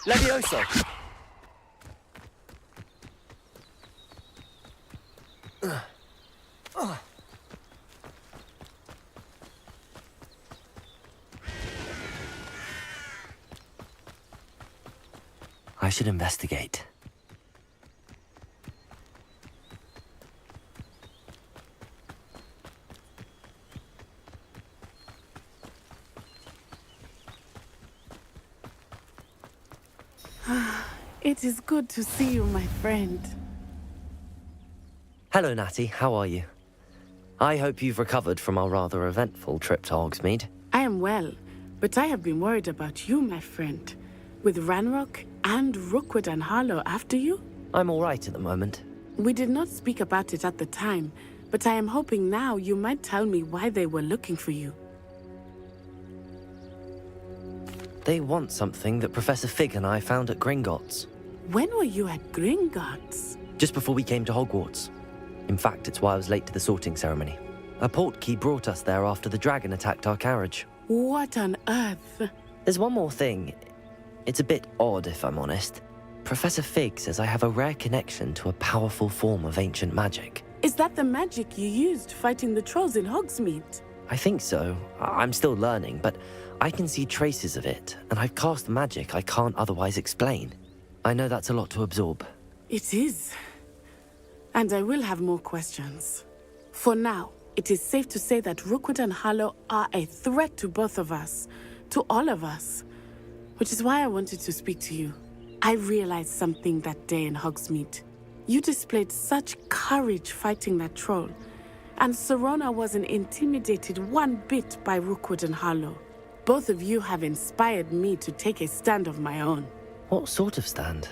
Levioso! I should investigate. It is good to see you, my friend. Hello, Natty. How are you? I hope you've recovered from our rather eventful trip to Hogsmeade. I am well, but I have been worried about you, my friend. With Ranrock and Rookwood and Harlow after you? I'm all right at the moment. We did not speak about it at the time, but I am hoping now you might tell me why they were looking for you. They want something that Professor Fig and I found at Gringotts. When were you at Gringotts? Just before we came to Hogwarts. In fact, it's why I was late to the sorting ceremony. A portkey brought us there after the dragon attacked our carriage. What on earth? There's one more thing. It's a bit odd, if I'm honest. Professor Fig says I have a rare connection to a powerful form of ancient magic. Is that the magic you used fighting the trolls in Hogsmeade? I think so. I'm still learning, but I can see traces of it, and I've cast magic I can't otherwise explain. I know that's a lot to absorb. It is. And I will have more questions. For now, it is safe to say that Rookwood and Harlow are a threat to both of us, to all of us. Which is why I wanted to speak to you. I realized something that day in Hogsmeade. You displayed such courage fighting that troll, and Serona wasn't intimidated one bit by Rookwood and Harlow. Both of you have inspired me to take a stand of my own. What sort of stand?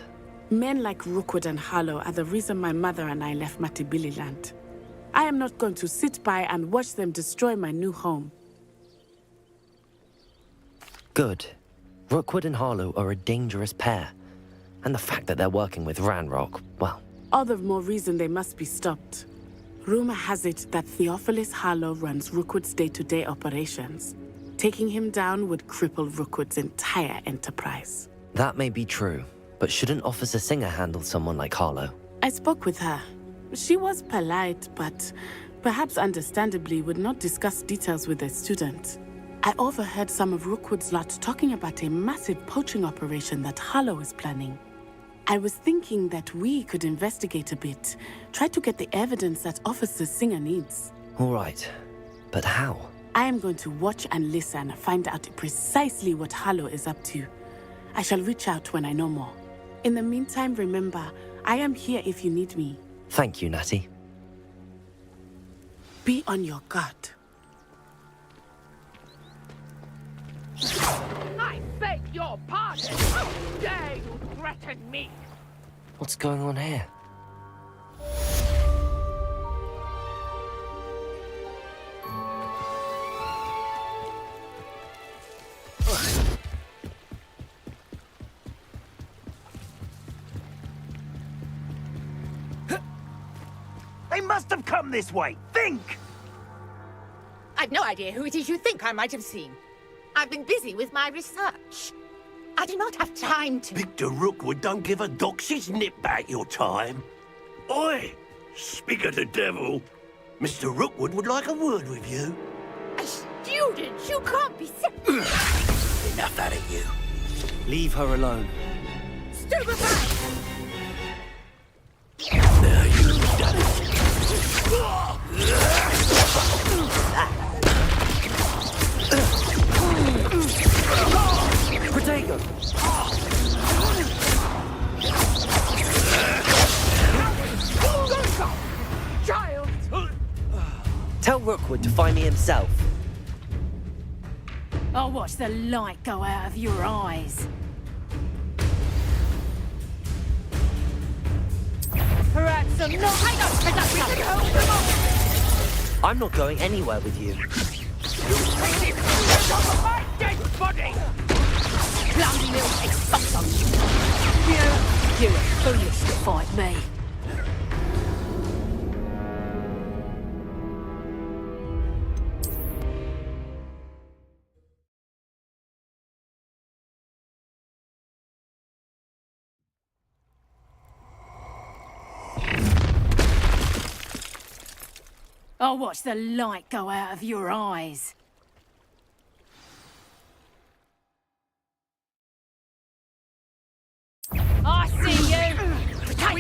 Men like Rookwood and Harlow are the reason my mother and I left Matibililand. I am not going to sit by and watch them destroy my new home. Good. Rookwood and Harlow are a dangerous pair. And the fact that they're working with Ranrock, well... All the more reason they must be stopped. Rumor has it that Theophilus Harlow runs Rookwood's day-to-day operations. Taking him down would cripple Rookwood's entire enterprise. That may be true, but shouldn't Officer Singer handle someone like Harlow? I spoke with her. She was polite, but perhaps understandably would not discuss details with a student. I overheard some of Rookwood's lot talking about a massive poaching operation that Harlow is planning. I was thinking that we could investigate a bit, try to get the evidence that Officer Singer needs. All right, but how? I am going to watch and listen, find out precisely what Harlow is up to. I shall reach out when I know more. In the meantime, remember, I am here if you need me. Thank you, Natty. Be on your guard. I beg your pardon! How dare you threaten me? What's going on here? They must have come this way. Think! I've no idea who it is you think I might have seen. I've been busy with my research. I do not have time to... Victor Rookwood don't give a doxy's nip back your time. Oi! Speak of the devil. Mr. Rookwood would like a word with you. A student? You can't be so... Enough out of you. Leave her alone. Stupefy! Now you've done it. Protego! Child! Tell Rookwood to find me himself. I'll watch the light go out of your eyes. Ransom, no, I'm not going anywhere with you. My dead body! Clumsy little exposum. You were foolish to fight me. I'll watch the light go out of your eyes. I see you! I'm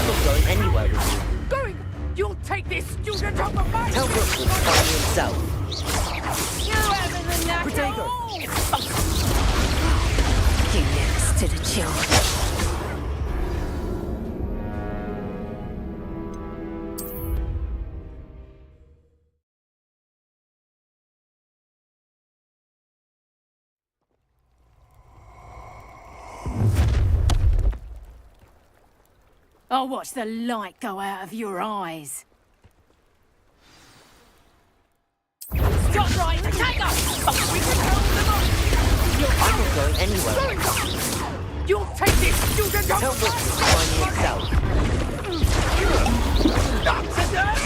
not going anywhere with you. Going! You'll take this student off of my Tell Rookwood to find me himself. You having the knack Protego. You nearest to the children. I'll watch the light go out of your eyes. Stop right! Take us! We can help them up! I'm not going anywhere. You'll take this student off Tell of Rookwood to find me himself. Not today!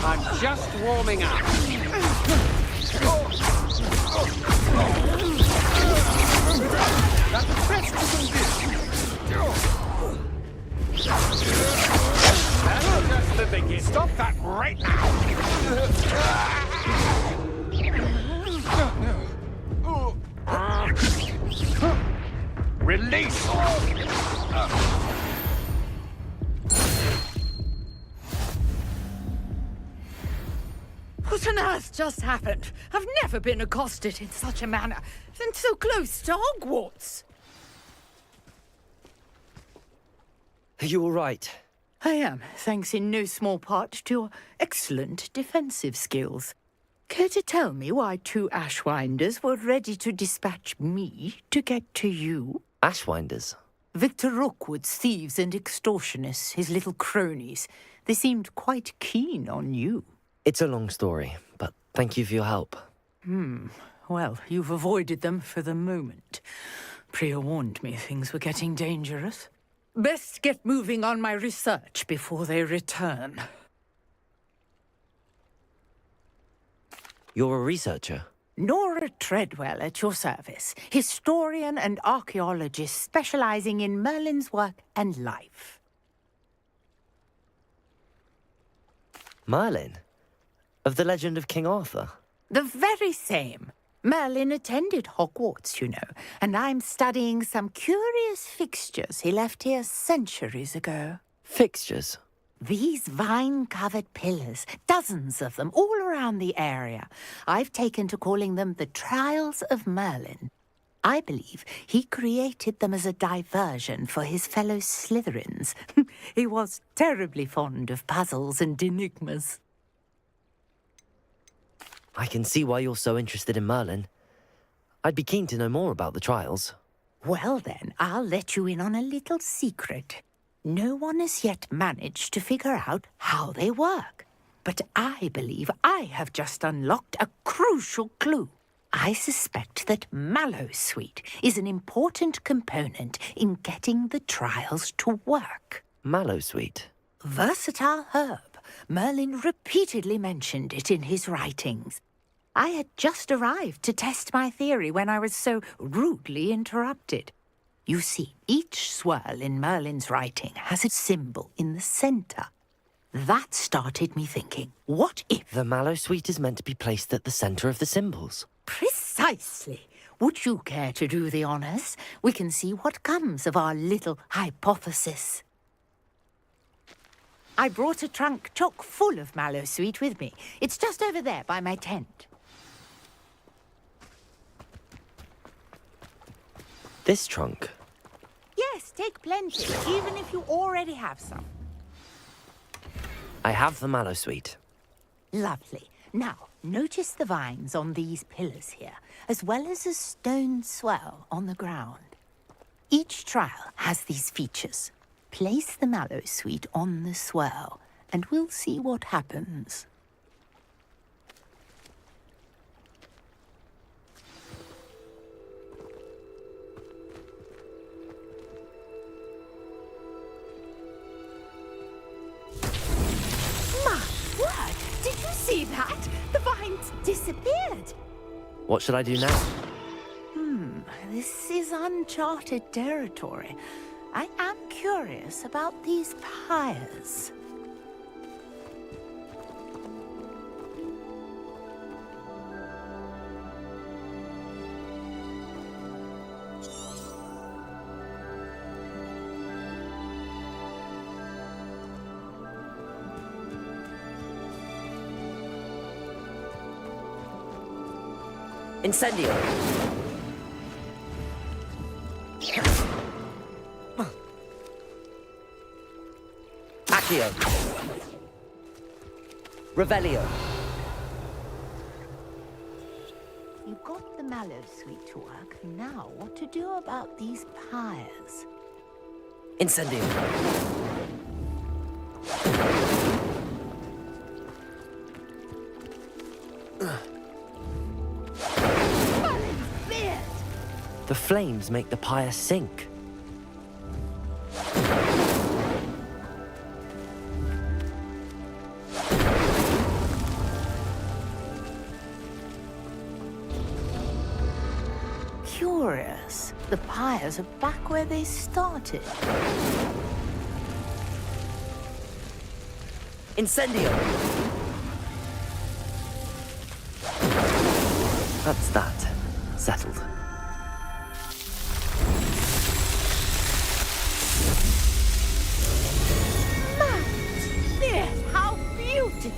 I'm just warming up. That's the best we can do. That's just the beginning. Stop that right now! Release! What on earth just happened? I've never been accosted in such a manner, and so close to Hogwarts. Are you all right? I am, thanks in no small part to your excellent defensive skills. Care to tell me why 2 Ashwinders were ready to dispatch me to get to you? Ashwinders? Victor Rookwood's thieves and extortionists, his little cronies. They seemed quite keen on you. It's a long story, but thank you for your help. Well, you've avoided them for the moment. Priya warned me things were getting dangerous. Best get moving on my research before they return. You're a researcher? Nora Treadwell at your service, historian and archaeologist specializing in Merlin's work and life. Merlin? Of the legend of King Arthur? The very same. Merlin attended Hogwarts, you know, and I'm studying some curious fixtures he left here centuries ago. Fixtures? These vine-covered pillars, dozens of them, all around the area. I've taken to calling them the Trials of Merlin. I believe he created them as a diversion for his fellow Slytherins. He was terribly fond of puzzles and enigmas. I can see why you're so interested in Merlin. I'd be keen to know more about the trials. Well then, I'll let you in on a little secret. No one has yet managed to figure out how they work. But I believe I have just unlocked a crucial clue. I suspect that Mallowsweet is an important component in getting the trials to work. Mallowsweet? Versatile herb. Merlin repeatedly mentioned it in his writings. I had just arrived to test my theory when I was so rudely interrupted. You see, each swirl in Merlin's writing has a symbol in the center. That started me thinking, what if... The Mallowsweet is meant to be placed at the center of the symbols. Precisely. Would you care to do the honors? We can see what comes of our little hypothesis. I brought a trunk chock full of Mallowsweet with me. It's just over there by my tent. This trunk? Yes, take plenty, even if you already have some. I have the Mallowsweet. Lovely. Now, notice the vines on these pillars here, as well as a stone swell on the ground. Each trial has these features. Place the Mallowsweet on the swell, and we'll see what happens. My word! Did you see that? The vines disappeared. What should I do now? This is uncharted territory. I am curious about these pyres. Incendio! Accio! Revelio! You got the mallow sweet to work. Now, what to do about these pyres? Incendio! The flames make the pyre sink. Curious. The pyres are back where they started. Incendio! That's that. Settled. There, how beautiful!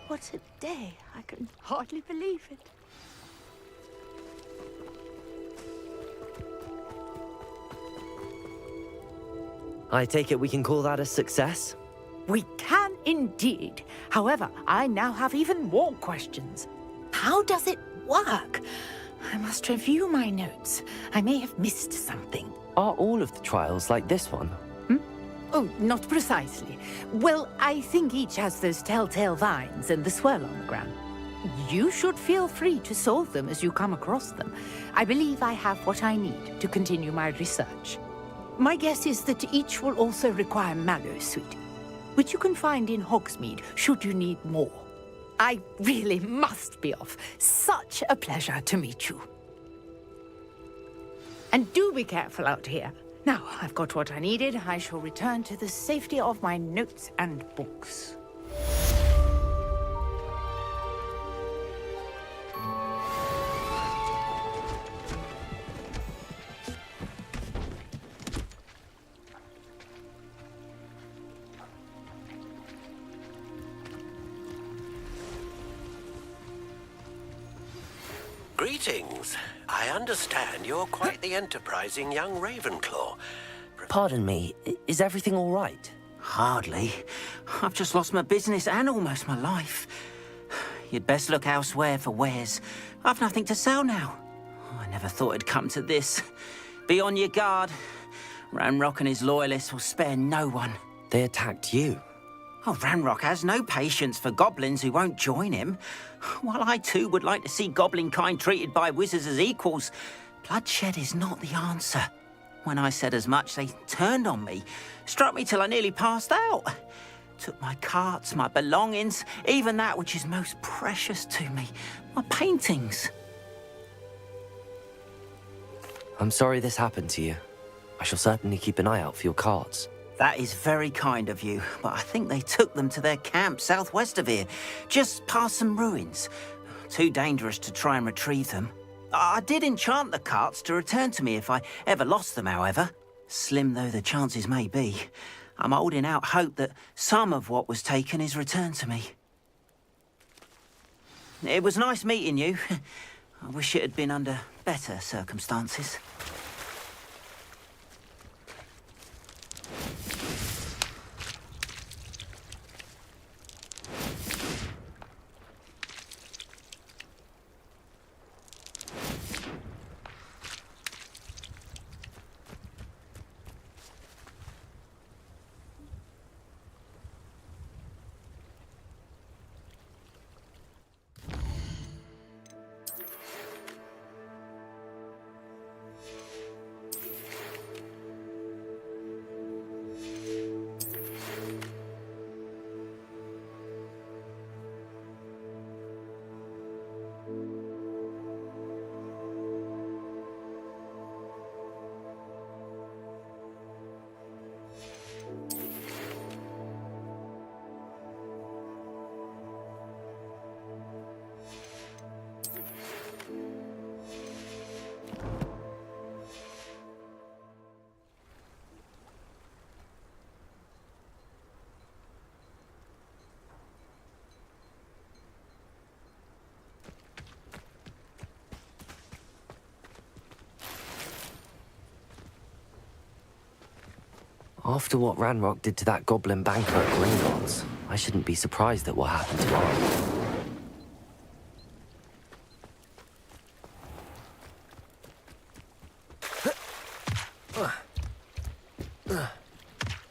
What a day. I can hardly believe it. I take it we can call that a success? We can indeed. However, I now have even more questions. How does it work? I must review my notes. I may have missed something. Are all of the trials like this one? Oh, not precisely. Well, I think each has those telltale vines and the swirl on the ground. You should feel free to solve them as you come across them. I believe I have what I need to continue my research. My guess is that each will also require mallow sweet, which you can find in Hogsmeade should you need more. I really must be off. Such a pleasure to meet you. And do be careful out here. Now, I've got what I needed. I shall return to the safety of my notes and books. Greetings. I understand you're quite the enterprising young Ravenclaw. Pardon me, is everything all right? Hardly. I've just lost my business and almost my life. You'd best look elsewhere for wares. I've nothing to sell now. I never thought it'd come to this. Be on your guard. Ranrock and his loyalists will spare no one. They attacked you. Oh, Ranrock has no patience for goblins who won't join him. While I too would like to see goblin kind treated by wizards as equals, bloodshed is not the answer. When I said as much, they turned on me, struck me till I nearly passed out. Took my carts, my belongings, even that which is most precious to me, my paintings. I'm sorry this happened to you. I shall certainly keep an eye out for your carts. That is very kind of you, but I think they took them to their camp southwest of here, just past some ruins. Too dangerous to try and retrieve them. I did enchant the carts to return to me if I ever lost them, however. Slim though the chances may be, I'm holding out hope that some of what was taken is returned to me. It was nice meeting you. I wish it had been under better circumstances. After what Ranrock did to that goblin banker at Gringotts, I shouldn't be surprised at what happened to Arnold.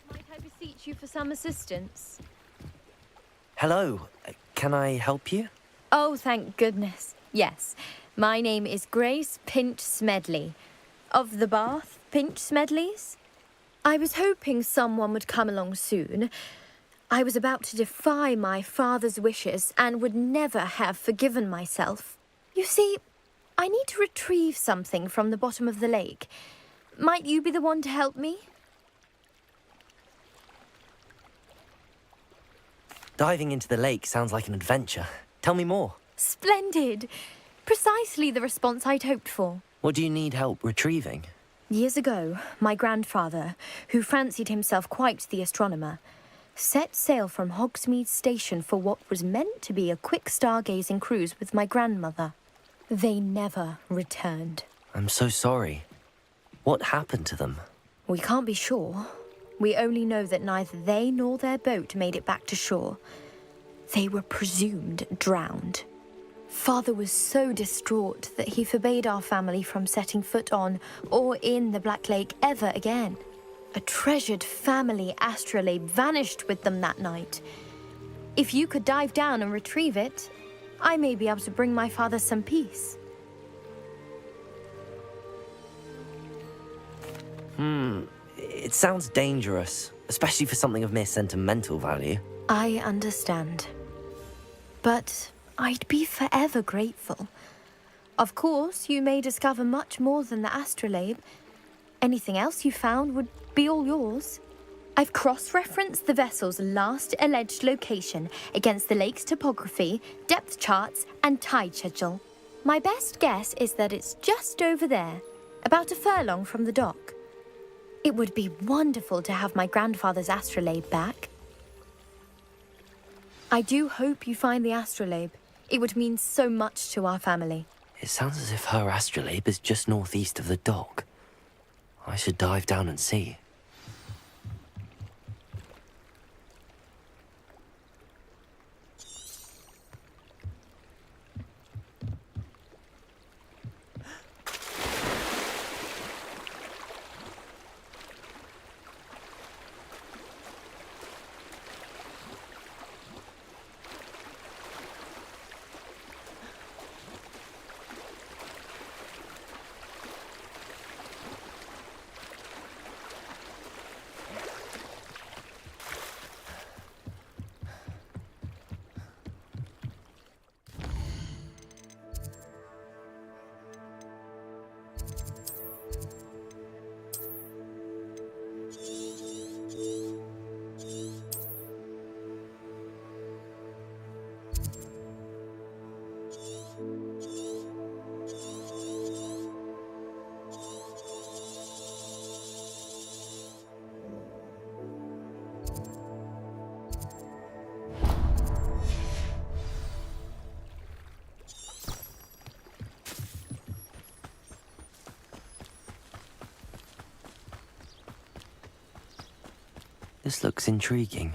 Might I beseech you for some assistance? Hello, can I help you? Oh, thank goodness. Yes. My name is Grace Pinch Smedley. Of the Bath Pinch Smedleys? I was hoping someone would come along soon. I was about to defy my father's wishes and would never have forgiven myself. You see, I need to retrieve something from the bottom of the lake. Might you be the one to help me? Diving into the lake sounds like an adventure. Tell me more. Splendid! Precisely the response I'd hoped for. What do you need help retrieving? Years ago, my grandfather, who fancied himself quite the astronomer, set sail from Hogsmeade Station for what was meant to be a quick stargazing cruise with my grandmother. They never returned. I'm so sorry. What happened to them? We can't be sure. We only know that neither they nor their boat made it back to shore. They were presumed drowned. Father was so distraught that he forbade our family from setting foot on or in the Black Lake ever again. A treasured family astrolabe vanished with them that night. If you could dive down and retrieve it, I may be able to bring my father some peace. It sounds dangerous, especially for something of mere sentimental value. I understand. But I'd be forever grateful. Of course, you may discover much more than the astrolabe. Anything else you found would be all yours. I've cross-referenced the vessel's last alleged location against the lake's topography, depth charts, and tide schedule. My best guess is that it's just over there, about a furlong from the dock. It would be wonderful to have my grandfather's astrolabe back. I do hope you find the astrolabe. It would mean so much to our family. It sounds as if her astrolabe is just northeast of the dock. I should dive down and see. This looks intriguing.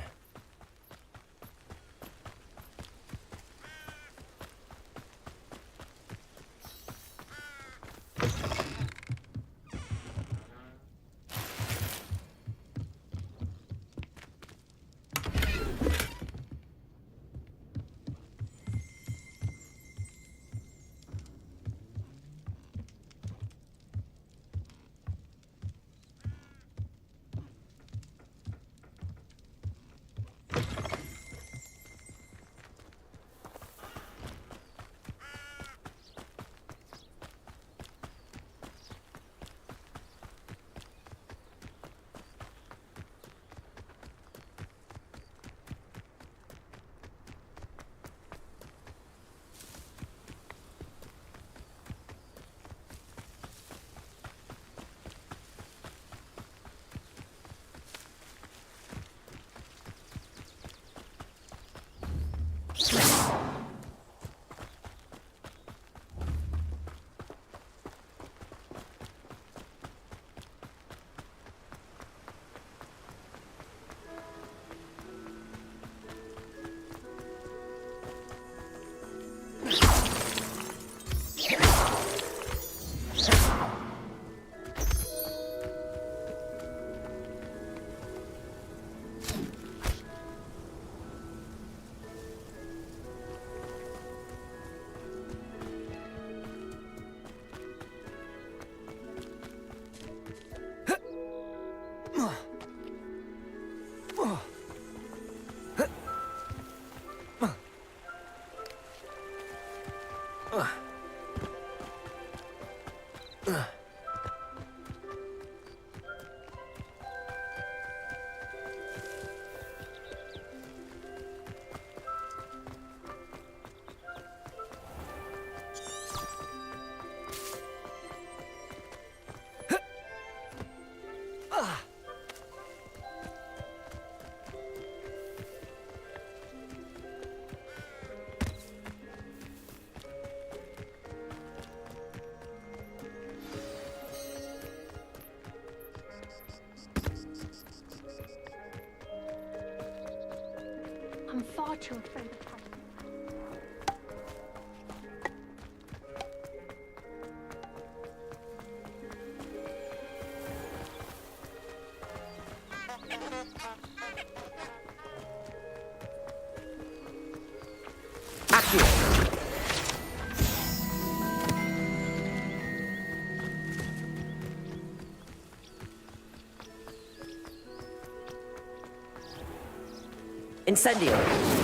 I'm far too afraid of heights. Incendio!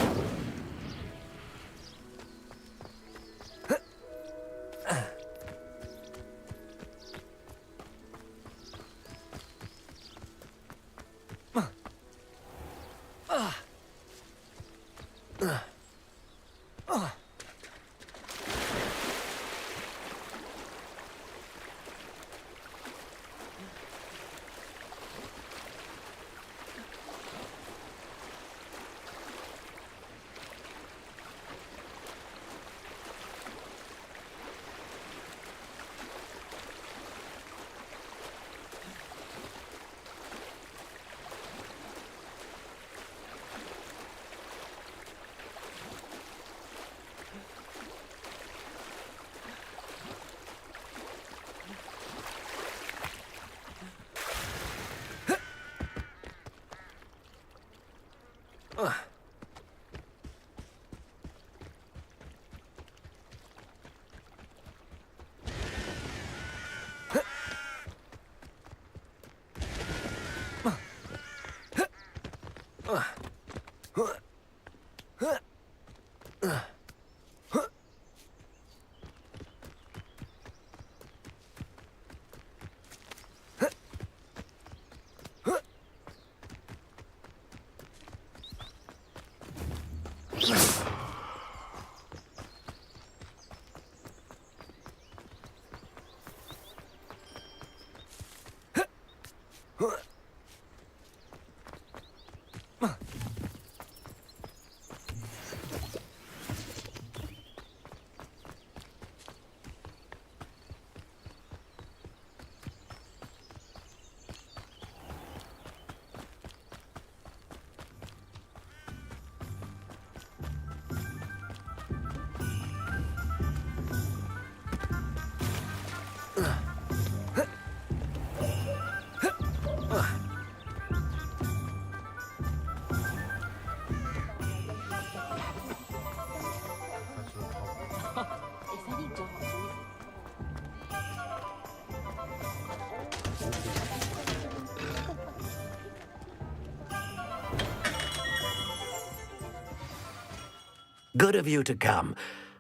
Good of you to come.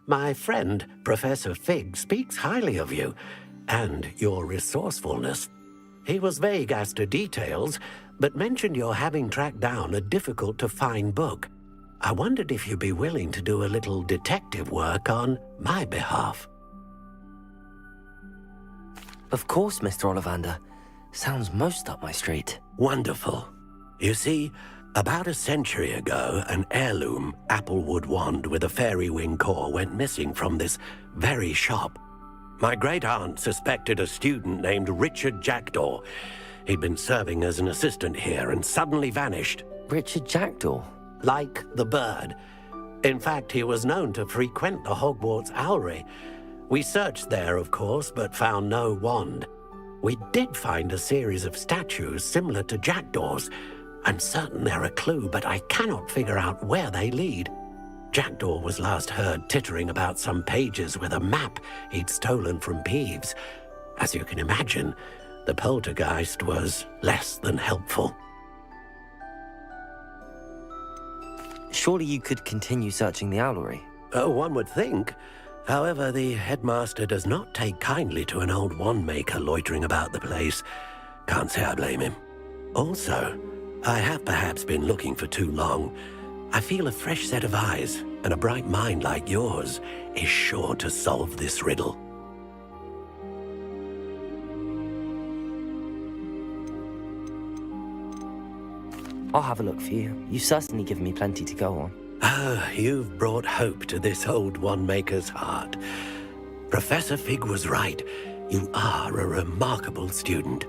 My friend, Professor Fig, speaks highly of you and your resourcefulness. He was vague as to details, but mentioned your having tracked down a difficult-to-find book. I wondered if you'd be willing to do a little detective work on my behalf. Of course, Mr. Ollivander. Sounds most up my street. Wonderful. You see, about a century ago, an heirloom applewood wand with a fairy wing core went missing from this very shop. My great-aunt suspected a student named Richard Jackdaw. He'd been serving as an assistant here and suddenly vanished. Richard Jackdaw? Like the bird. In fact, he was known to frequent the Hogwarts Owlery. We searched there, of course, but found no wand. We did find a series of statues similar to Jackdaw's. I'm certain they're a clue, but I cannot figure out where they lead. Jackdaw was last heard tittering about some pages with a map he'd stolen from Peeves. As you can imagine, the poltergeist was less than helpful. Surely you could continue searching the owlery. Oh, one would think. However, the headmaster does not take kindly to an old wand-maker loitering about the place. Can't say I blame him. Also, I have perhaps been looking for too long. I feel a fresh set of eyes and a bright mind like yours is sure to solve this riddle. I'll have a look for you. You've certainly given me plenty to go on. Ah, you've brought hope to this old one-maker's heart. Professor Fig was right. You are a remarkable student.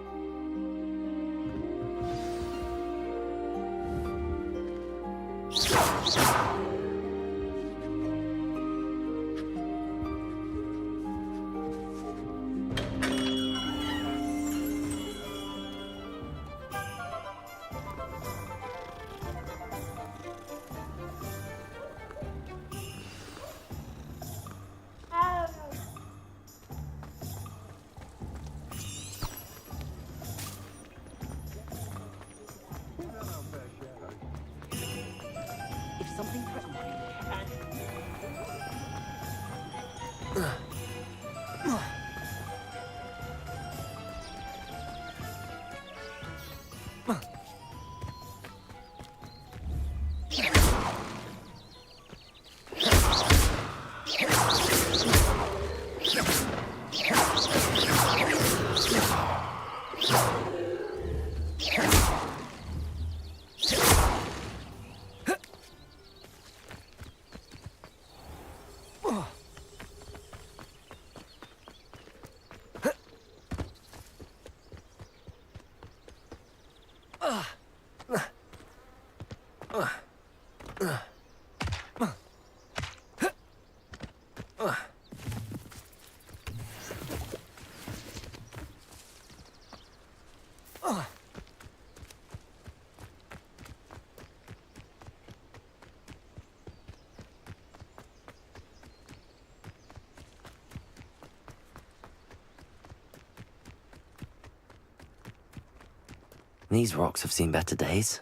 If something threatened him, These rocks have seen better days.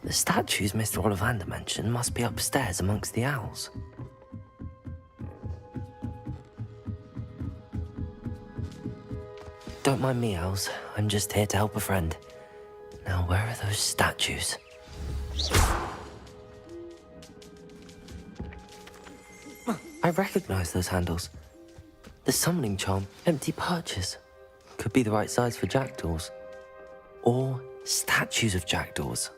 The statues Mr. Ollivander mentioned must be upstairs amongst the owls. Don't mind me, owls. I'm just here to help a friend. Now, where are those statues? I recognize those handles. The summoning charm, empty perches. Could be the right size for jackdaws. Or statues of jackdaws.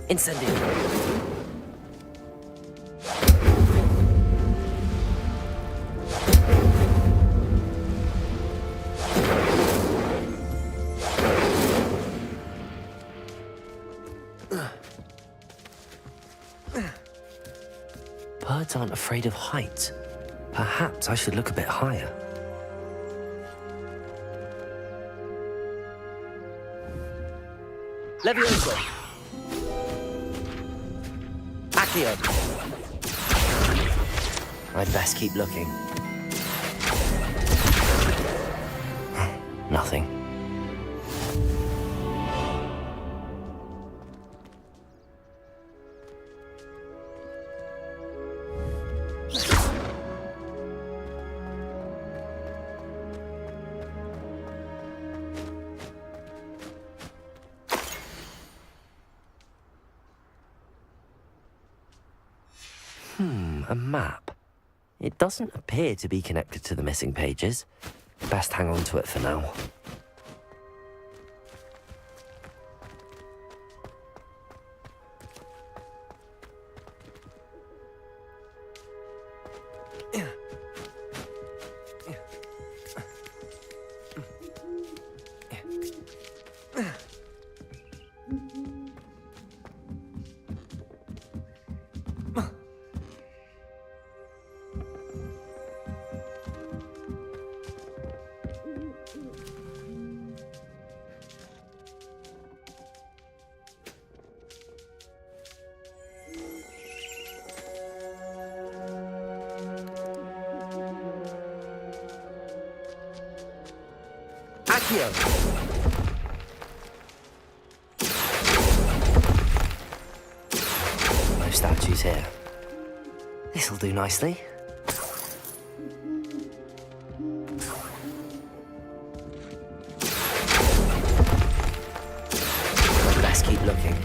Incendio. Birds aren't afraid of heights. Perhaps I should look a bit higher. Levioso. Accio. I'd best keep looking. Nothing. A map. It doesn't appear to be connected to the missing pages. Best hang on to it for now. Accio. No statues here. This'll do nicely. Let's keep looking.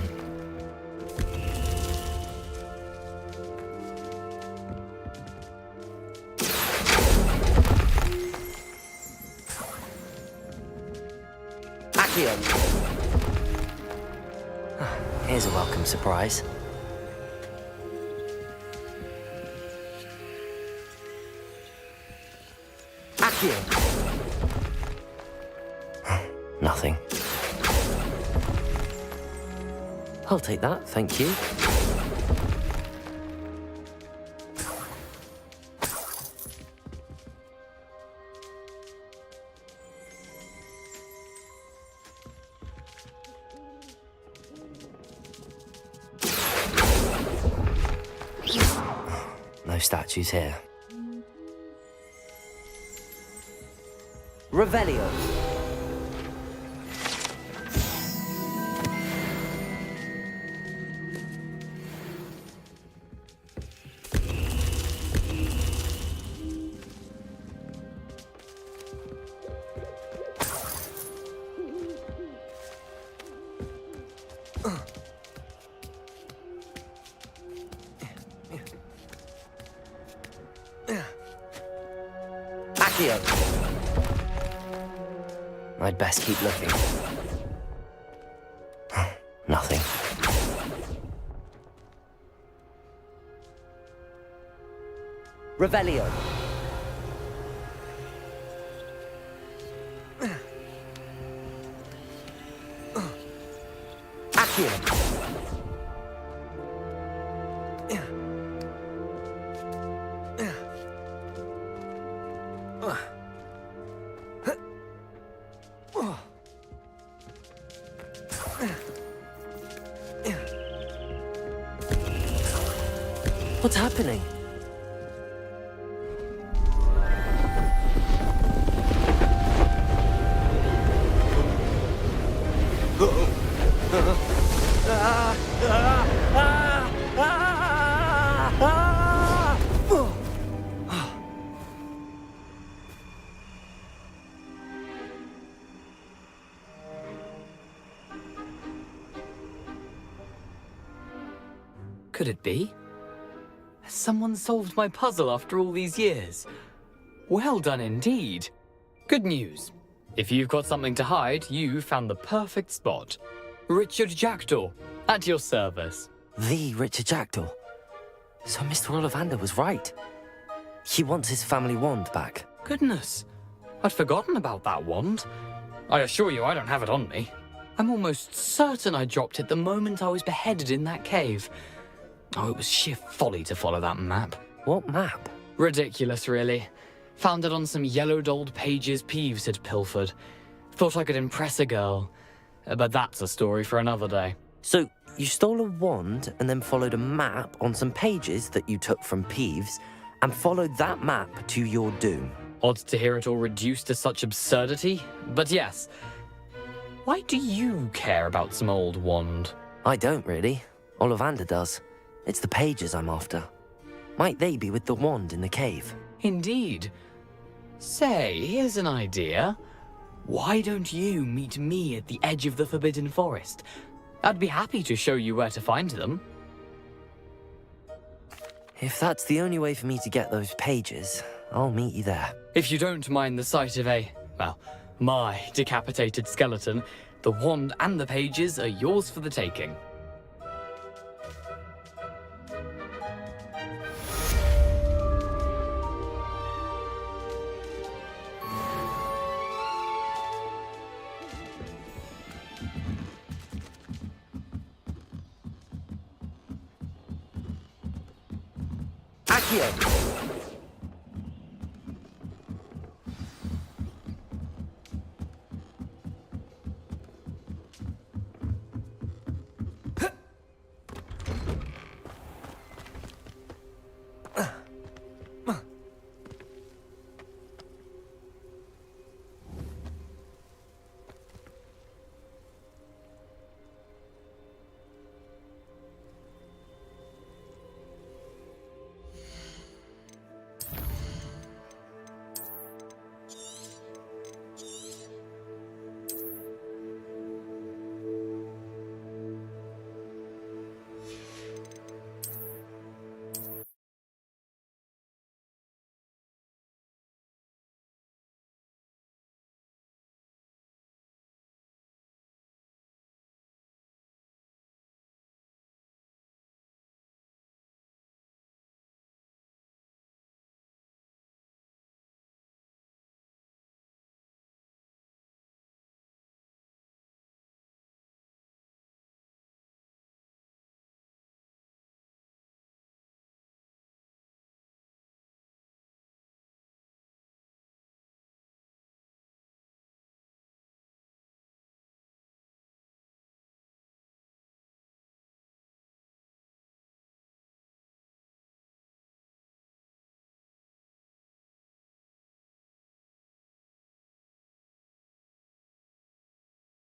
Here's a welcome surprise. Accio. Nothing. I'll take that, thank you. No statues here. Revelio. Accio. I'd best keep looking. Nothing. Revelio. Accio. What's happening? Could it be? Has someone solved my puzzle after all these years? Well done indeed. Good news. If you've got something to hide, you found the perfect spot. Richard Jackdaw, at your service. The Richard Jackdaw. So Mr. Ollivander was right. He wants his family wand back. Goodness, I'd forgotten about that wand. I assure you I don't have it on me. I'm almost certain I dropped it the moment I was beheaded in that cave. Oh, it was sheer folly to follow that map. What map? Ridiculous, really. Found it on some yellowed old pages Peeves had pilfered. Thought I could impress a girl. But that's a story for another day. So, you stole a wand and then followed a map on some pages that you took from Peeves and followed that map to your doom. Odd to hear it all reduced to such absurdity, but yes. Why do you care about some old wand? I don't really. Ollivander does. It's the pages I'm after. Might they be with the wand in the cave? Indeed. Say, here's an idea. Why don't you meet me at the edge of the Forbidden Forest? I'd be happy to show you where to find them. If that's the only way for me to get those pages, I'll meet you there. If you don't mind the sight of my decapitated skeleton, the wand and the pages are yours for the taking. Accio!